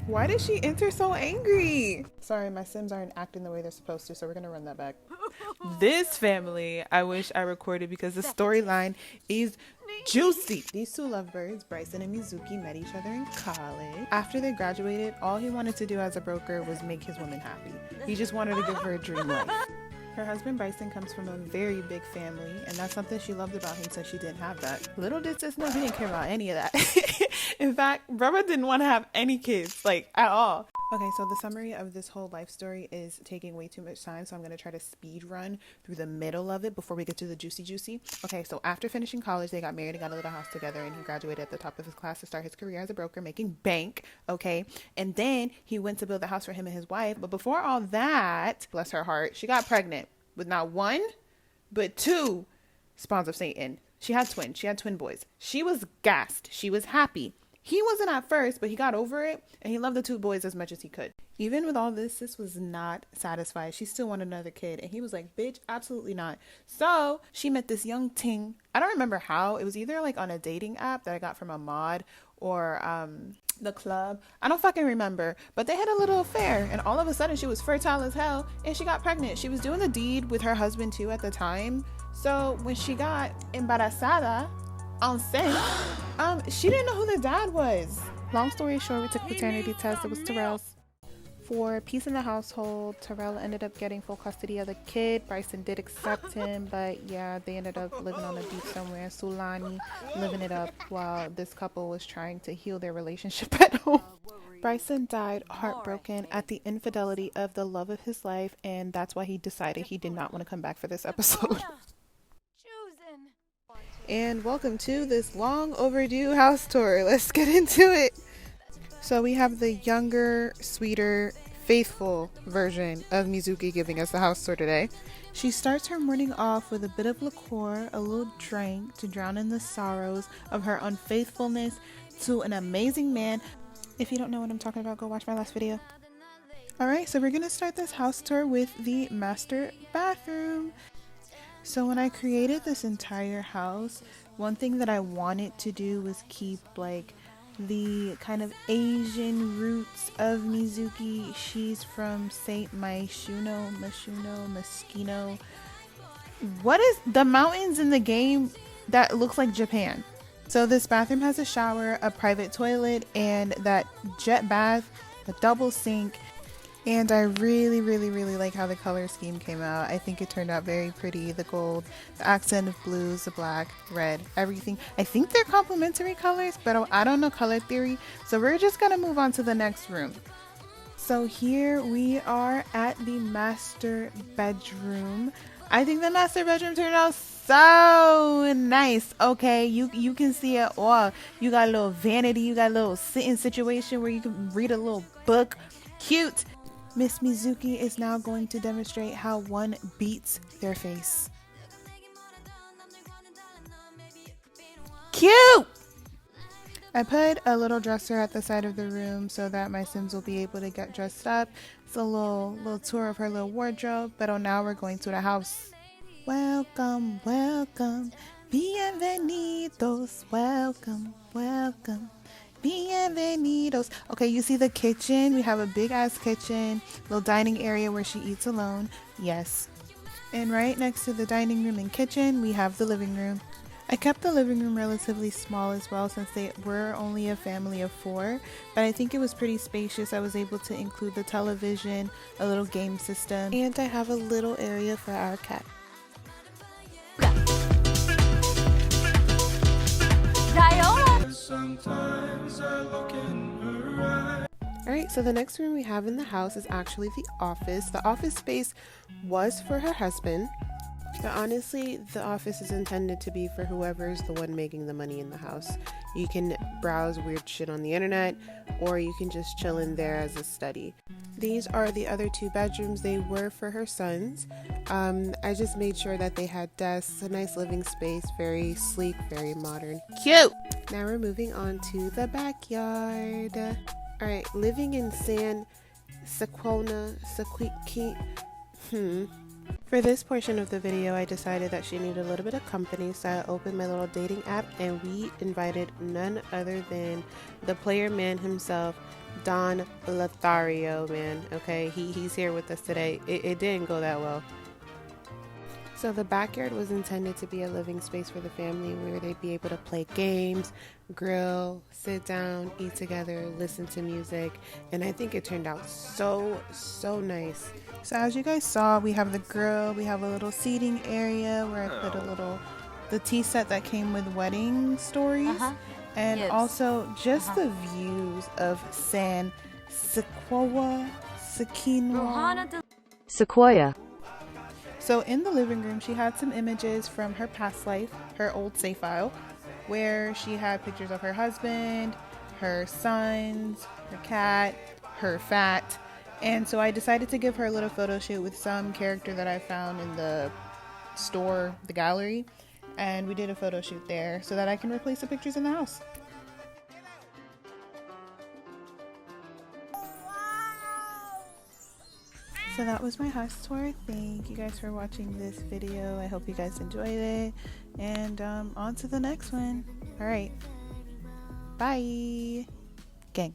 Why did she enter so angry? Sorry, my Sims aren't acting the way they're supposed to, so we're gonna run that back. This family, I wish I recorded because the storyline is juicy. These two lovebirds, Bryson and Mizuki, met each other in college. After they graduated, all he wanted to do as a broker was make his woman happy. He just wanted to give her a dream life. Her husband Bryson comes from a very big family, and that's something she loved about him since she didn't have that. Little did sis know he didn't care about any of that. In fact, Brother didn't want to have any kids, like, at all. Okay, so the summary of this whole life story is taking way too much time, so I'm going to try to speed run through the middle of it before we get to the juicy. Okay, so after finishing college, they got married and got a little house together, and he graduated at the top of his class to start his career as a broker, making bank, okay? And then he went to build a house for him and his wife, but before all that, bless her heart, she got pregnant with not one, but two spawns of Satan. She had twins. She had twin boys. She was gassed. She was happy. He wasn't at first, but he got over it, and he loved the two boys as much as he could. Even with all this, sis was not satisfied. She still wanted another kid, and he was like, bitch, absolutely not. So she met this young ting. I don't remember how. It was either like on a dating app that I got from a mod or the club. I don't fucking remember, but they had a little affair, and all of a sudden she was fertile as hell, and she got pregnant. She was doing the deed with her husband too at the time. So when she got embarazada, she didn't know who the dad was. Long story short, we took paternity test. It was Terrell's. For peace in the household, Terrell ended up getting full custody of the kid. Bryson did accept him, but yeah, they ended up living on the beach somewhere. Sulani living it up while this couple was trying to heal their relationship at home. Bryson died heartbroken at the infidelity of the love of his life, and that's why he decided he did not want to come back for this episode. And welcome to this long overdue house tour. Let's get into it. So we have the younger, sweeter, faithful version of Mizuki giving us the house tour today. She starts her morning off with a bit of liqueur, a little drink to drown in the sorrows of her unfaithfulness to an amazing man. If you don't know what I'm talking about, go watch my last video. Alright, so we're going to start this house tour with the master bathroom. So when I created this entire house, one thing that I wanted to do was keep like the kind of Asian roots of Mizuki. She's from Saint Maishino. What is the mountains in the game that looks like Japan? So this bathroom has a shower, a private toilet, and that jet bath, a double sink. And I really like how the color scheme came out. I think it turned out very pretty. The gold, the accent of blues, the black, red, everything. I think they're complementary colors, but I don't know color theory. So we're just gonna move on to the next room. So here we are at the master bedroom. I think the master bedroom turned out so nice. Okay, you can see it all. You got a little vanity, you got a little sitting situation where you can read a little book. Cute. Miss Mizuki is now going to demonstrate how one beats their face. Cute! I put a little dresser at the side of the room so that my Sims will be able to get dressed up. It's a little tour of her little wardrobe, but now we're going to the house. Welcome, bienvenidos, welcome. Bienvenidos. Okay, you see the kitchen? We have a big ass kitchen, little dining area where she eats alone. Yes. And right next to the dining room and kitchen, we have the living room. I kept the living room relatively small as well since they were only a family of 4, but I think it was pretty spacious. I was able to include the television, a little game system, and I have a little area for our cat. Alright, so the next room we have in the house is actually the office. The office space was for her husband, but honestly, the office is intended to be for whoever's the one making the money in the house. You can browse weird shit on the internet, or you can just chill in there as a study. These are the other 2 bedrooms. They were for her sons. I just made sure that they had desks, a nice living space, very sleek, very modern. Cute! Now we're moving on to the backyard. Alright, living in San Sequona, For this portion of the video, I decided that she needed a little bit of company, so I opened my little dating app and we invited none other than the player man himself, Don Lothario, man. Okay, he's here with us today. It didn't go that well. So the backyard was intended to be a living space for the family where they'd be able to play games, grill, sit down, eat together, listen to music, and I think it turned out so nice. So as you guys saw, we have the grill, we have a little seating area where I put the tea set that came with wedding stories, and also just the views of San Sequoia. So in the living room, she had some images from her past life, her old save file, where she had pictures of her husband, her sons, her cat, her fat. And so I decided to give her a little photo shoot with some character that I found in the store, the gallery. And we did a photo shoot there so that I can replace the pictures in the house. So that was my house tour. Thank you guys for watching this video. I hope you guys enjoyed it. And on to the next one. All right. Bye. Gang.